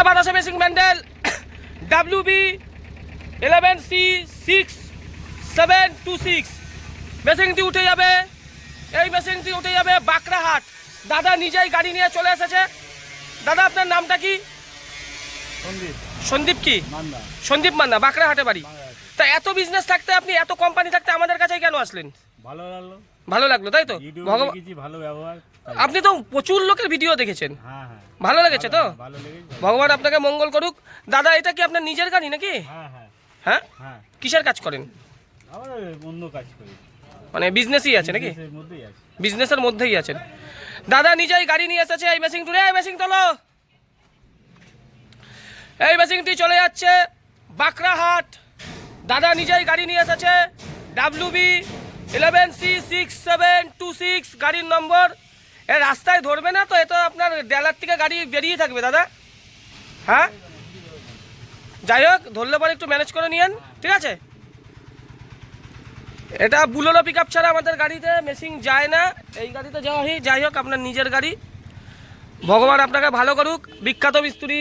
বাতাসা machine Bandel WB11C6726 মেশিনটি উঠে যাবে। এই মেশিনটি উঠে যাবে বাঁকড়াহাট। দাদা নিজেই গাড়ি নিয়ে চলে এসেছে। দাদা আপনার নামটা কি? সন্দীপ কি? সন্দীপ মান্না, বাঁকড়াহাটে বাড়ি। তা এত বিজনেস থাকতে আপনি, এত কোম্পানি থাকতে আমাদের কাছে কেন আসলেন? ভালো লাগলো তাই তো? আপনি তো প্রচুর লোকের ভিডিও দেখেছেন, ভালো লেগেছে তো? ভগবান আপনাকে মঙ্গল করুক। দাদা এটা কি আপনার নিজের গাড়ি নাকি? হ্যাঁ, কিসের কাজ করেন? মানে বিজনেসই আছে নাকি? বিজনেসের মধ্যেই আছেন। দাদা নিজেই গাড়ি নিয়ে এসেছে। এই মেশিন টুরে, এই মেশিন তোলো। এই মেশিনটি চলে যাচ্ছে বাঁকড়াহাট। দাদা নিজেই গাড়ি নিয়ে এসেছে WB11C6726 গাড়ির নম্বর। এ রাস্তায় ধরবে না তো? এ তো আপনার ডেলার থেকে গাড়ি বেরিয়ে থাকবে দাদা। হ্যাঁ, যাই হোক, ধরলে পরে একটু ম্যানেজ করে নিয়েন, ঠিক আছে? এটা বুলোরো পিক আপ ছাড়া আমাদের গাড়িতে মেশিন যায় না। এই গাড়িতে যাওয়া হয়। যাই হোক, আপনার নিজের গাড়ি। ভগবান আপনাকে ভালো করুক। বিখ্যাত মিস্ত্রি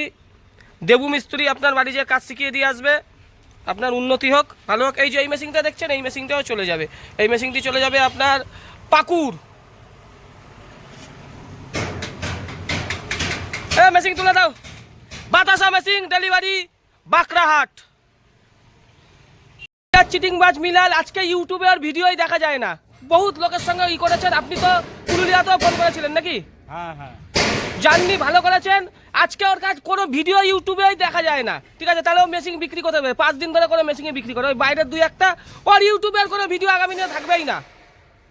দেবু মিস্ত্রি আপনার বাড়ি যে কাজ শিখিয়ে দিয়ে আসবে। আপনার উন্নতি হোক, ভালো হোক। এই যে এই মেশিনটা দেখছেন, এই মেশিনটাও চলে যাবে। এই মেশিনটি চলে যাবে আপনার পাকুড়। মেশিন তুলে দাও। বাতাসা মেশিন ডেলিভারি বাঁকড়াহাট। চিটিংবাজ মিলাল আজকে ইউটিউবে আর ভিডিওই দেখা যায় না। বহুত লোকের সঙ্গে ই করেছেন। আপনি তো পুরুলিয়াতেও ফোন করেছিলেন নাকি? জাননি, ভালো করেছেন। আজকে ওর কাজ কোনো ভিডিও ইউটিউবেই দেখা যায় না, ঠিক আছে? তাহলে ও মেশিন বিক্রি করতে হবে। 5 দিন ধরে কোনো মেশিনে বিক্রি করে, ওই বাইরের 2-1টা। ওর ইউটিউবের কোনো ভিডিও আগামী দিনে থাকবেই না।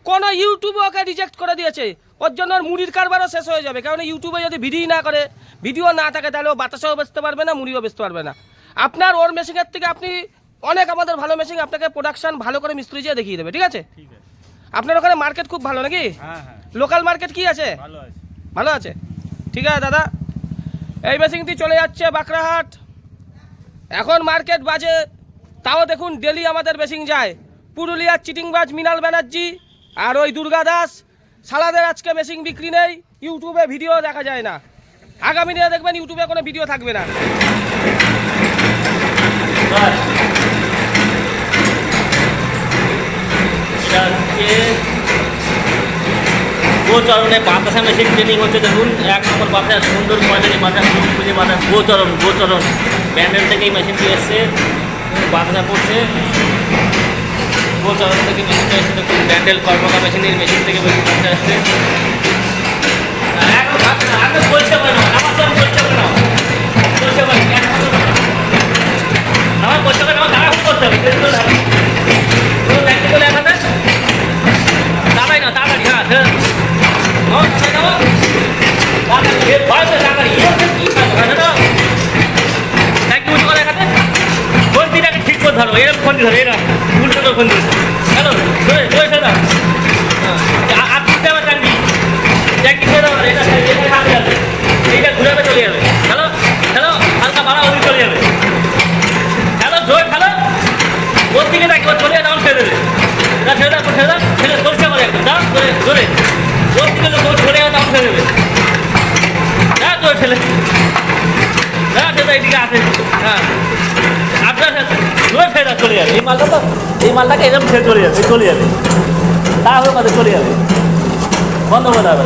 কোনো ইউটিউবে ওকে রিজেক্ট করে দিয়েছে। ওর জন্য ওর মুড়ির কারবারও শেষ হয়ে যাবে। কারণ ইউটিউবে যদি ভিডিও না করে, ভিডিও না থাকে, তাহলে ও বাতাসাও বেচতে পারবে না, মুড়িও বেচতে পারবে না। আপনার ওর মেশিনের থেকে আপনি অনেক আমাদের ভালো মেশিন আপনাকে প্রোডাকশন ভালো করে মিস্ত্রি দিয়ে দেখিয়ে দেবে, ঠিক আছে? আপনার ওখানে মার্কেট খুব ভালো নাকি? লোকাল মার্কেট কি আছে? ভালো আছে, ঠিক আছে দাদা। এই মেশিনটি চলে যাচ্ছে বাঁকড়াহাট। এখন মার্কেট বাজে, তাও দেখুন ডেলি আমাদের মেশিন যায়। পুরুলিয়ার চিটিংবাজ মৃণাল ব্যানার্জি আর ওই দুর্গা দাস সালাদের আজকে মেশিন বিক্রি নেই। ইউটিউবে ভিডিও দেখা যায় না। আগামী দিনে দেখবেন ইউটিউবে কোনো ভিডিও থাকবে না। গোচরণে বাতাসা মেশিন ট্রেনিং হচ্ছে। দেখুন 1 নম্বর বাতাসা, সুন্দর ময়দানি বাতাসা, সুন্দরী বাতাসা, গোচরণ ব্যান্ডেল থেকে এই মেশিনটি এসছে। বাতাসা পড়ছে গোচরণ থেকে মেশিনটা এসছে। দেখুন ব্যান্ডেল কর্মকা মেশিনের মেশিন থেকে বাতাসা এসছে। বলছে কেন আমার সব বলছে কেন বলছে আমার বলছে কেন তারা করতে হবে বলে এখানে দাঁড়াই না, তাড়াতাড়ি। হ্যাঁ ঠিক করে ধরো, এরকম ফোন ধরো, এরা উল্টো ফোন দিস। হ্যালো, আর তুলতে আমার টানবি, ট্যাঙ্কি ছেড়ে দেবো। এটা সামনে যাবে, এইটা ঘুরে চলে যাবে। হ্যালো হ্যালো, হালকা বাড়া ওদিকে চলে যাবে। হ্যালো জোর খেলো, ওর দিকে দেখি, ওর চলে তখন ছেড়ে দেবে। এটা ছেড়ে দাও, ছেড়ে দাও, ছেড়ে পরিষ্কার করে একদম দাও, জোরে জোরে। ওর দিকে লোক চলে যাবে, তখন ছেড়ে দেবে। হ্যাঁ জোর ছেলে, হ্যাঁ সেটা এইদিকে আসে। হ্যাঁ আপনার জোরে ছেড়ে দাও, চলে যাবে। এই মালটা তো, এই মালটাকে এরকম ছেড়ে চলে যাবে, চলে যাবে। তাহলে চলে যাবে, বন্ধ করে দেওয়া